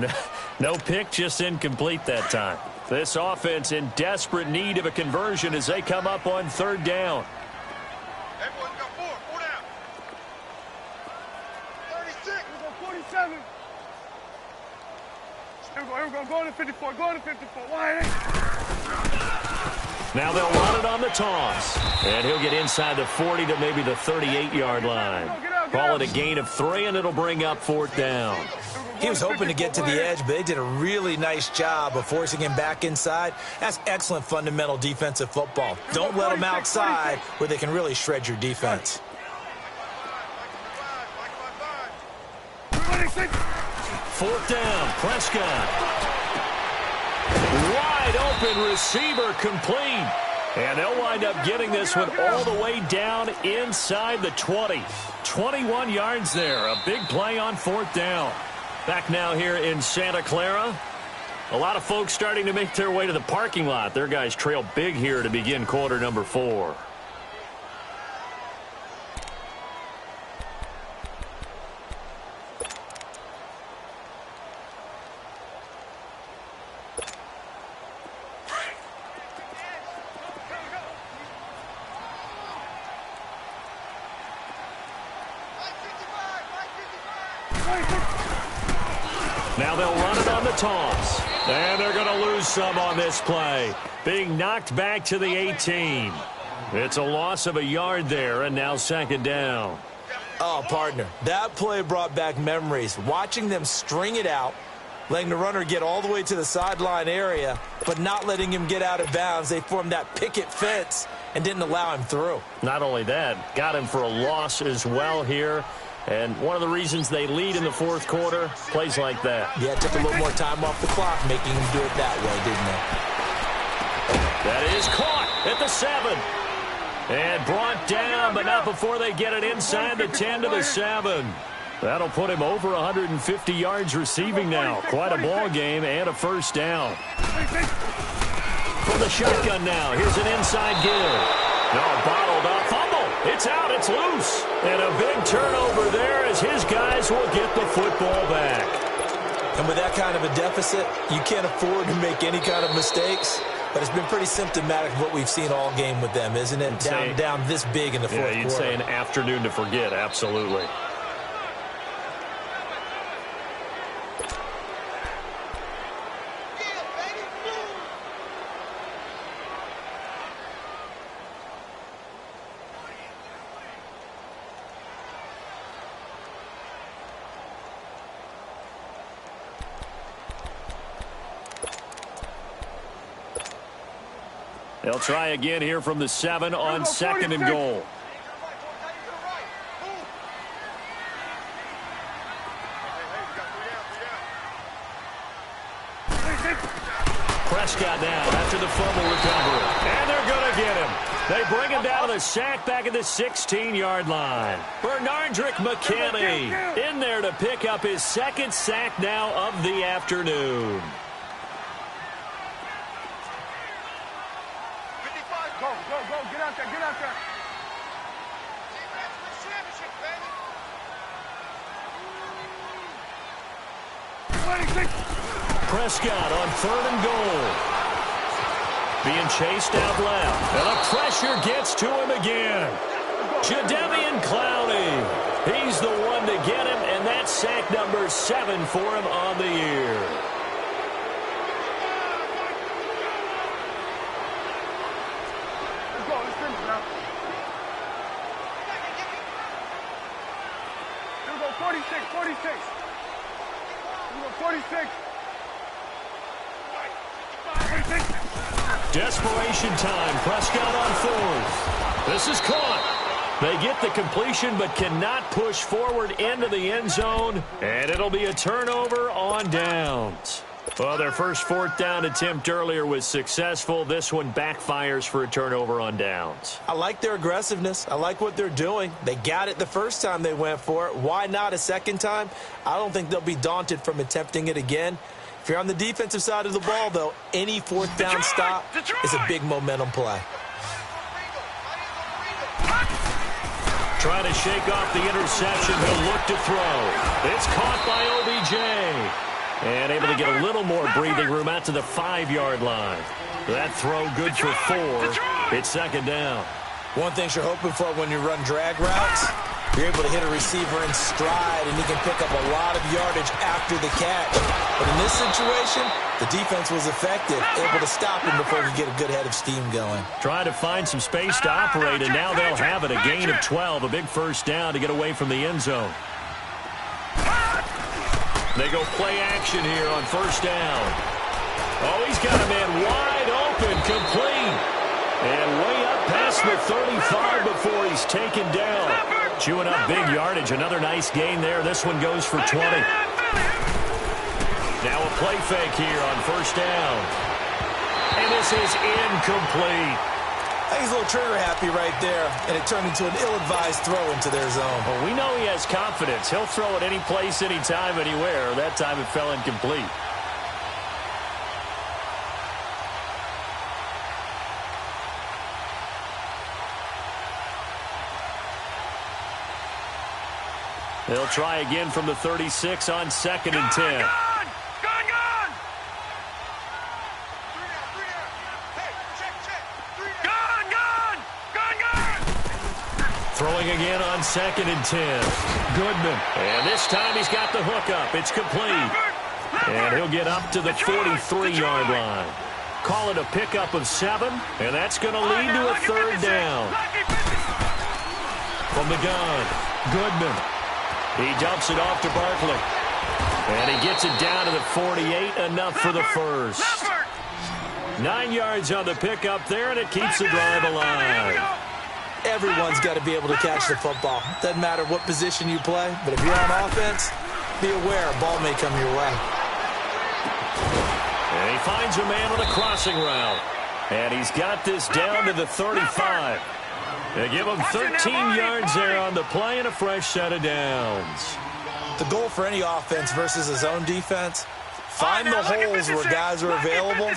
No pick, just incomplete that time. This offense in desperate need of a conversion as they come up on third down. Everyone's got 4. 4 down. 36. 47. Here we go. Go to 54. Go to 54. Wide. Now they'll run it on the toss. And he'll get inside the 40 to maybe the 38-yard line. Call it a gain of 3, and it'll bring up fourth down. He was hoping to get to the edge, but they did a really nice job of forcing him back inside. That's excellent fundamental defensive football. Don't let them outside where they can really shred your defense. 4th down, Prescott. Wide open receiver complete. And they'll wind up getting this one all the way down inside the 20. 21 yards there. A big play on 4th down. Back now here in Santa Clara. A lot of folks starting to make their way to the parking lot. Their guys trail big here to begin quarter number 4. Now they'll run it on the toss. And they're going to lose some on this play. Being knocked back to the 18. It's a loss of a yard there, and now 2nd down. Oh, partner, that play brought back memories. Watching them string it out, letting the runner get all the way to the sideline area, but not letting him get out of bounds. They formed that picket fence and didn't allow him through. Not only that, got him for a loss as well here. And one of the reasons they lead in the 4th quarter, plays like that. Yeah, it took a little more time off the clock, making him do it that way, didn't it? That is caught at the 7. And brought down, but not before they get it inside the 10 to the 7. That'll put him over 150 yards receiving now. Quite a ball game and a 1st down. From the shotgun now, here's an inside give. No, bottled up, fumble. It's out, it's loose. And a big turnover there as his guys will get the football back. And with that kind of a deficit, you can't afford to make any kind of mistakes. But it's been pretty symptomatic of what we've seen all game with them, isn't it? Down this big in the 4th quarter. Yeah, you'd say an afternoon to forget, absolutely. They'll try again here from the 7 on 2nd and goal. Prescott now after the fumble recovery. And they're going to get him. They bring him down to the sack back at the 16-yard line. Bernardrick McKinney in there to pick up his 2nd sack now of the afternoon. Go, get out there, get out there. Prescott on 3rd and goal. Being chased out left. And the pressure gets to him again. Jadeveon Clowney. He's the one to get him, and that's sack number 7 for him on the year. Let's go, let's finish now. Here we go, 46, 46. Here we go, 46. Desperation time. Prescott on 4th. This is caught. They get the completion but cannot push forward into the end zone, and it'll be a turnover on downs. Well, their first 4th down attempt earlier was successful. This one backfires for a turnover on downs. I like their aggressiveness. I like what they're doing. They got it the first time they went for it. Why not a second time? I don't think they'll be daunted from attempting it again. If you're on the defensive side of the ball, though, any 4th down stop is a big momentum play. Trying to shake off the interception. He'll look to throw. It's caught by OBJ. And able to get a little more breathing room out to the 5-yard line. That throw good for 4. It's 2nd down. One thing you're hoping for when you run drag routes, you're able to hit a receiver in stride, and he can pick up a lot of yardage after the catch. But in this situation, the defense was effective, able to stop him before he could get a good head of steam going. Trying to find some space to operate, and now they'll have it. A gain of 12, a big first down to get away from the end zone. They go play action here on 1st down. Oh, he's got a man wide open, complete. And way up past the 35 before he's taken down. Chewing up big yardage. Another nice gain there. This one goes for 20. Now a play fake here on 1st down. And this is incomplete. I think he's a little trigger happy right there, and it turned into an ill-advised throw into their zone. Well, we know he has confidence. He'll throw it any place, anytime, anywhere. That time it fell incomplete. They'll try again from the 36 on 2nd and 10. Throwing again on 2nd and 10. Goodman. And this time he's got the hookup. It's complete. And he'll get up to the 43-yard line. Call it a pickup of 7, and that's going to lead to a 3rd down. From the gun, Goodman. He dumps it off to Barkley. And he gets it down to the 48, enough for the first. 9 yards on the pickup there, and it keeps the drive alive. Everyone's got to be able to catch the football. Doesn't matter what position you play, but if you're on offense, be aware a ball may come your way. And he finds a man on a crossing route. And he's got this down to the 35. They give him 13 yards there on the play and a fresh set of downs. The goal for any offense versus his own defense, find the holes where guys are available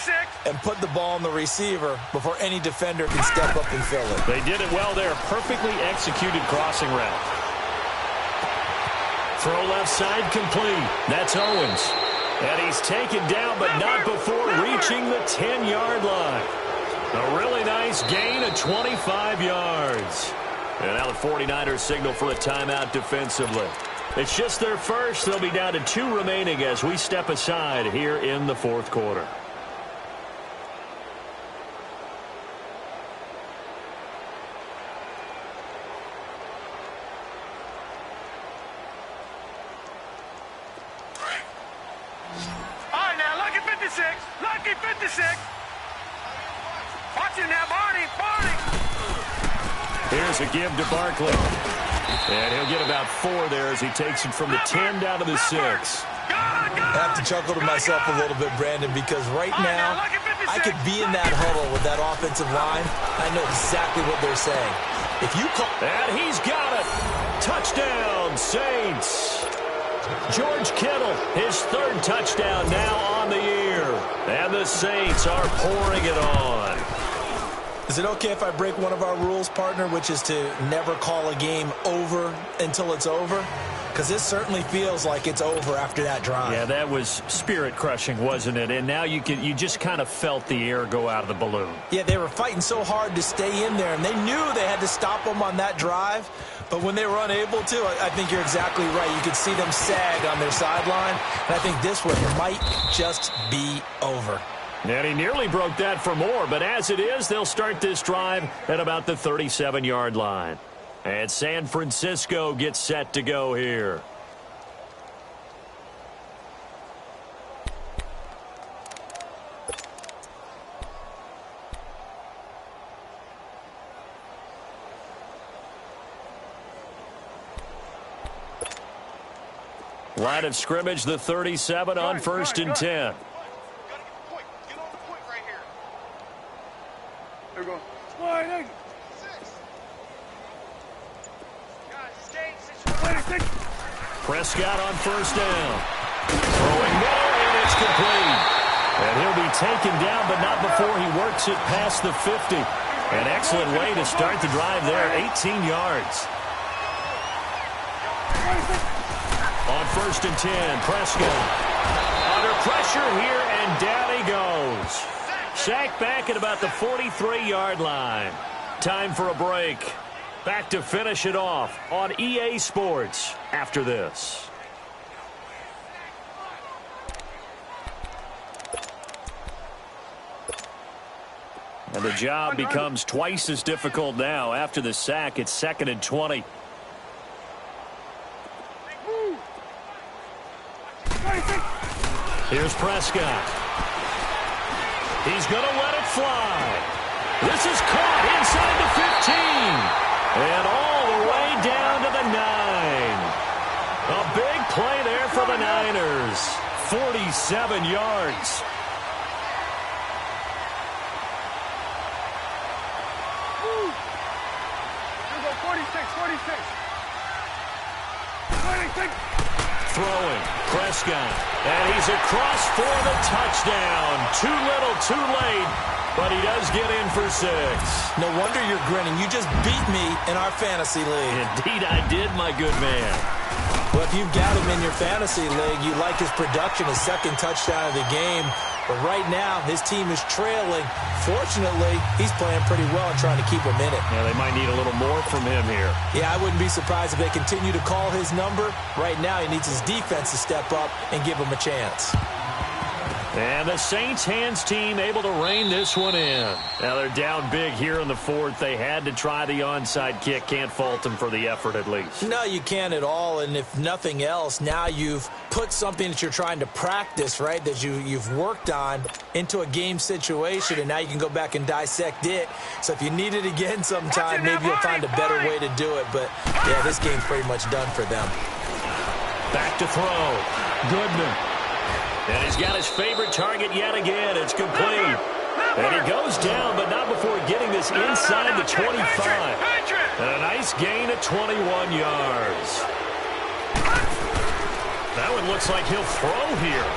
and put the ball on the receiver before any defender can step up and fill it. They did it well there. Perfectly executed crossing route. Throw left side complete. That's Owens. And he's taken down, but not before reaching the 10-yard line. A really nice gain of 25 yards. And now the 49ers signal for a timeout defensively. It's just their first. They'll be down to 2 remaining as we step aside here in the 4th quarter. All right, now, lucky 56. Lucky 56. Watch Here's a give to Barkley. And he'll get about 4 there as he takes it from the 10 down to the 6. I have to chuckle to myself a little bit, Brandon, because right now I could be in that huddle with that offensive line. I know exactly what they're saying. If you call... And he's got it. Touchdown, Saints. George Kittle, his 3rd touchdown now on the year. And the Saints are pouring it on. Is it okay if I break one of our rules, partner, which is to never call a game over until it's over? Because this certainly feels like it's over after that drive. Yeah, that was spirit-crushing, wasn't it? And now you just kind of felt the air go out of the balloon. Yeah, they were fighting so hard to stay in there, and they knew they had to stop them on that drive. But when they were unable to, I think you're exactly right. You could see them sag on their sideline, and I think this one might just be over. And he nearly broke that for more, but as it is, they'll start this drive at about the 37-yard line. And San Francisco gets set to go here. Line of scrimmage, the 37 on 1st and 10. There we go. Sliding. 6. Prescott on 1st down. Throwing middle, and it's complete. And he'll be taken down, but not before he works it past the 50. An excellent way to start the drive there, 18 yards. On 1st and 10, Prescott under pressure here, and down he goes. Sacked back at about the 43-yard line. Time for a break. Back to finish it off on EA Sports after this. And the job becomes twice as difficult now. After the sack, it's 2nd and 20. Here's Prescott. He's going to let it fly. This is caught inside the 15. And all the way down to the 9. A big play there for the Niners. 47 yards. Here we go, 46. Throwing, Prescott. And he's across for the touchdown. Too little, too late. But he does get in for 6. No wonder you're grinning. You just beat me in our fantasy league. Indeed I did, my good man. Well, if you've got him in your fantasy league, you like his production, his 2nd touchdown of the game. But right now, his team is trailing. Fortunately, he's playing pretty well and trying to keep him in it. Yeah, they might need a little more from him here. Yeah, I wouldn't be surprised if they continue to call his number. Right now, he needs his defense to step up and give him a chance. And the Saints hands team able to rein this one in. Now they're down big here in the 4th. They had to try the onside kick. Can't fault them for the effort at least. No, you can't at all. And if nothing else, now you've put something that you're trying to practice, right, that you've worked on into a game situation, and now you can go back and dissect it. So if you need it again sometime, maybe you'll find a better way to do it. But, yeah, this game's pretty much done for them. Back to throw. Goodman. And he's got his favorite target yet again. It's complete. And he goes down, but not before getting this inside the 25. And a nice gain at 21 yards. That one looks like he'll throw here.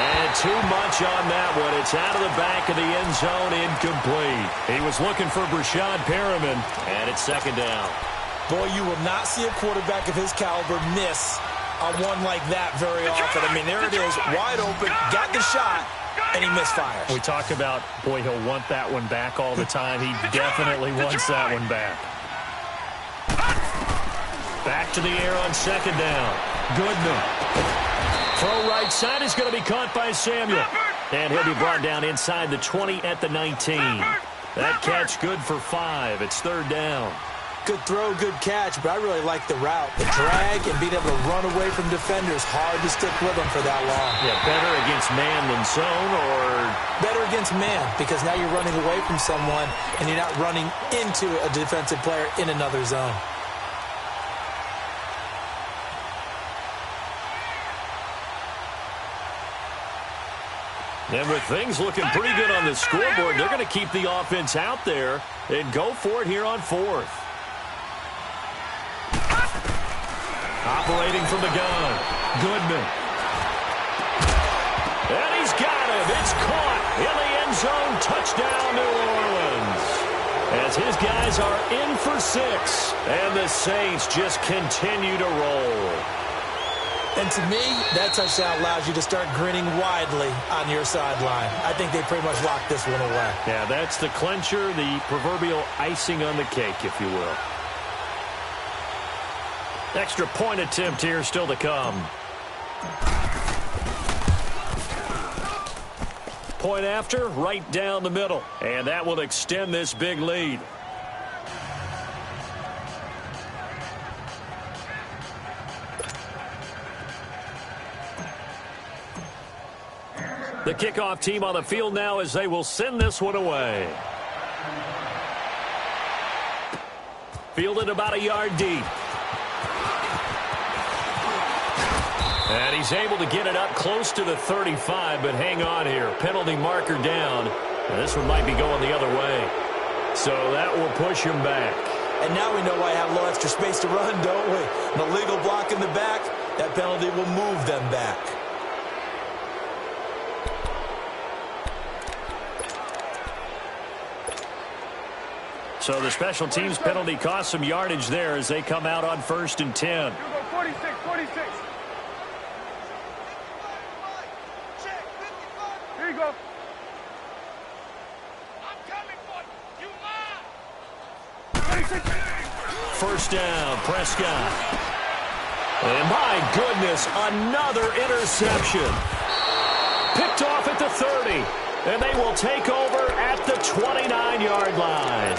And too much on that one. It's out of the back of the end zone, incomplete. He was looking for Brashad Perriman, and it's 2nd down. Boy, you will not see a quarterback of his caliber miss on one like that very often. I mean, there it is, wide open, got the shot, and he misfires. We talk about, boy, he'll want that one back all the time. He definitely wants that one back. Back to the air on 2nd down. Goodman. Throw right side is going to be caught by Samuel. And he'll be brought down inside the 20 at the 19. That catch good for 5. It's 3rd down. Good throw, good catch, but I really like the route. The drag and being able to run away from defenders, hard to stick with them for that long. Yeah, better against man than zone, or better against man, because now you're running away from someone and you're not running into a defensive player in another zone. And with things looking pretty good on the scoreboard, they're going to keep the offense out there and go for it here on fourth. Operating from the gun, Goodman. And he's got it. It's caught in the end zone. Touchdown, New Orleans. As his guys are in for 6, and the Saints just continue to roll. And to me, that touchdown allows you to start grinning widely on your sideline. I think they pretty much locked this one away. Yeah, that's the clincher, the proverbial icing on the cake, if you will. Extra point attempt here still to come. Point after, right down the middle. And that will extend this big lead. The kickoff team on the field now as they will send this one away. Fielded about a yard deep. And he's able to get it up close to the 35, but hang on here. Penalty marker down. And this one might be going the other way. So that will push him back. And now we know why I have a little extra space to run, don't we? An illegal block in the back, that penalty will move them back. So the special teams penalty cost some yardage there as they come out on 1st and 10. Here we go, 46, 46. Here you go. I'm coming for you. You mine. 26. First down, Prescott. And my goodness, another interception. Picked off at the 30. And they will take over at the 29-yard line.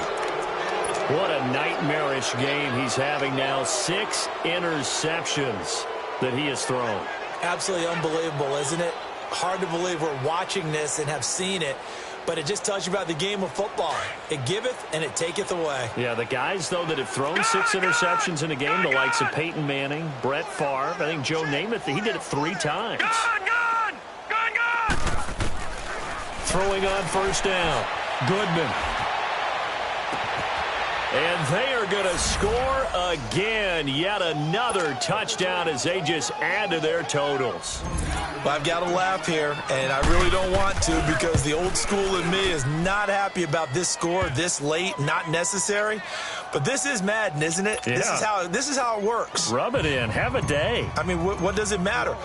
What a nightmarish game he's having now. 6 interceptions that he has thrown. Absolutely unbelievable, isn't it? Hard to believe we're watching this and have seen it, but it just tells you about the game of football. It giveth and it taketh away. Yeah, the guys, though, that have thrown 6 interceptions in a game, the likes of Peyton Manning, Brett Favre, I think Joe Namath, he did it 3 times. Gone! Throwing on first down, Goodman. And they are going to score again. Yet another touchdown as they just add to their totals. Well, I've got to laugh here, and I really don't want to because the old school in me is not happy about this score this late, not necessary. But this is Madden, isn't it? Yeah. This is how it works. Rub it in. Have a day. I mean, what does it matter?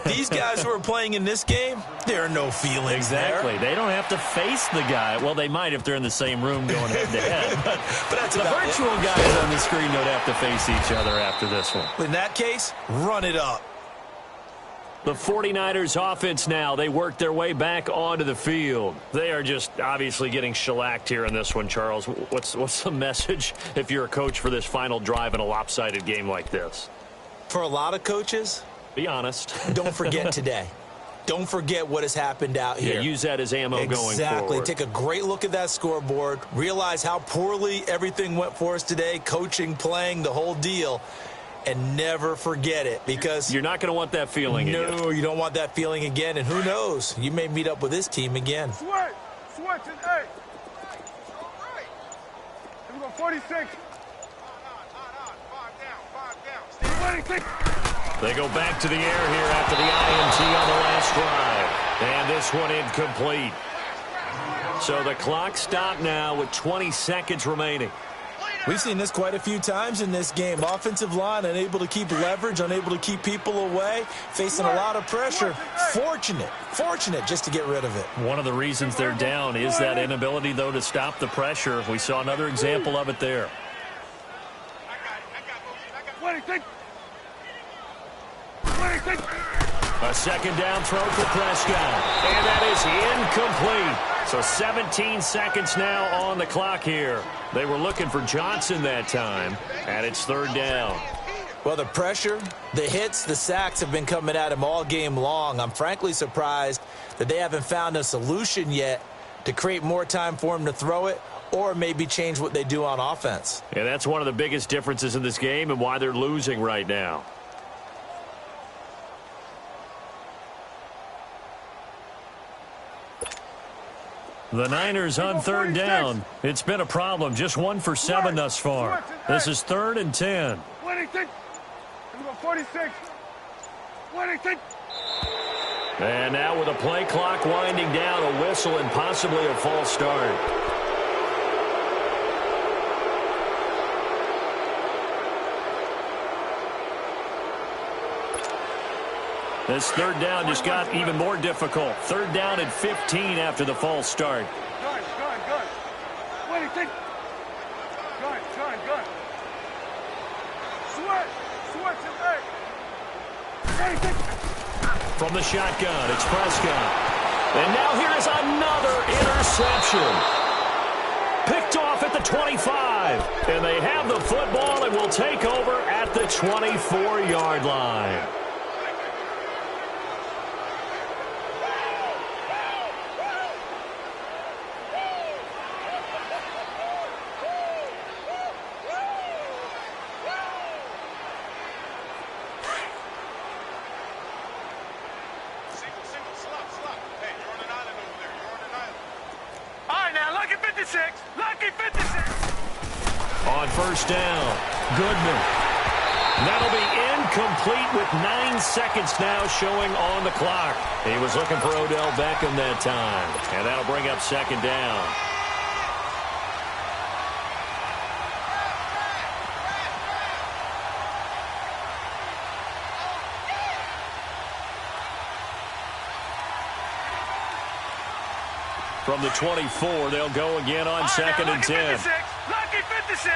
These guys who are playing in this game, there are no feelings Exactly. there. They don't have to face the guy. Well, they might if they're in the same room going head-to-head. But that's the about virtual guys on the screen don't have to face each other after this one. In that case, run it up. The 49ers offense now, they work their way back onto the field. They are just obviously getting shellacked here in this one, Charles. What's the message if you're a coach for this final drive in a lopsided game like this? For a lot of coaches, be honest. Don't forget today. Don't forget what has happened out here. Yeah, use that as ammo going forward. Exactly. Take a great look at that scoreboard. Realize how poorly everything went for us today, coaching, playing, the whole deal. And never forget it, because you're not going to want that feeling again. No, you don't want that feeling again. And who knows? You may meet up with this team again. Switch and 8. Here we go, 46. On. 5 down. 26. They go back to the air here after the INT on the last drive. And this one incomplete. So the clock stopped now with 20 seconds remaining. We've seen this quite a few times in this game. Offensive line unable to keep leverage, unable to keep people away, facing a lot of pressure. Fortunate just to get rid of it. One of the reasons they're down is that inability, though, to stop the pressure. We saw another example of it there. I got 26. 26. A second down throw for Prescott. And that is incomplete. So 17 seconds now on the clock here. They were looking for Johnson that time, and it's third down. Well, the pressure, the hits, the sacks have been coming at him all game long. I'm frankly surprised that they haven't found a solution yet to create more time for him to throw it or maybe change what they do on offense. Yeah, that's one of the biggest differences in this game and why they're losing right now. The Niners on third down. It's been a problem. Just 1 for 7 thus far. This is 3rd and 10. 46. 46. 46. And now with a play clock winding down, a whistle and possibly a false start. This third down just got even more difficult. 3rd down and 15 after the false start. Gun. 46. Gun. Switch to A. 46. From the shotgun, it's Prescott. And now here is another interception. Picked off at the 25. And they have the football and will take over at the 24-yard line. Lucky 56. On first down, Goodman. That'll be incomplete with 9 seconds now showing on the clock. He was looking for Odell Beckham that time, and that'll bring up 2nd down. From the 24, they'll go again on 2nd and 10. Lucky 56.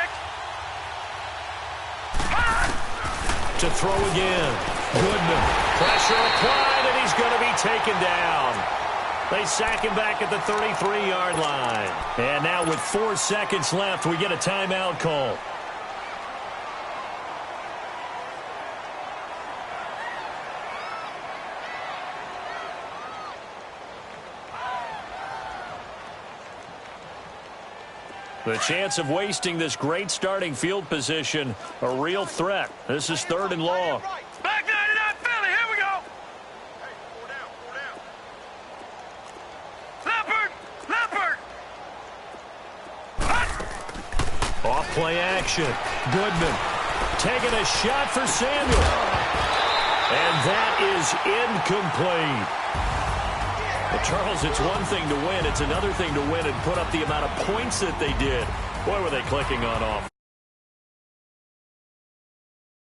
To throw again. Goodman. Pressure applied, and he's going to be taken down. They sack him back at the 33-yard line. And now with 4 seconds left, we get a timeout call. The chance of wasting this great starting field position, a real threat. This is 3rd and long. Back 99 Philly, here we go. Hey, 4 down. Leopard. Off play action. Goodman taking a shot for Samuel. And that is incomplete. Well, Charles, it's one thing to win. It's another thing to win and put up the amount of points that they did. Boy, were they clicking on offense.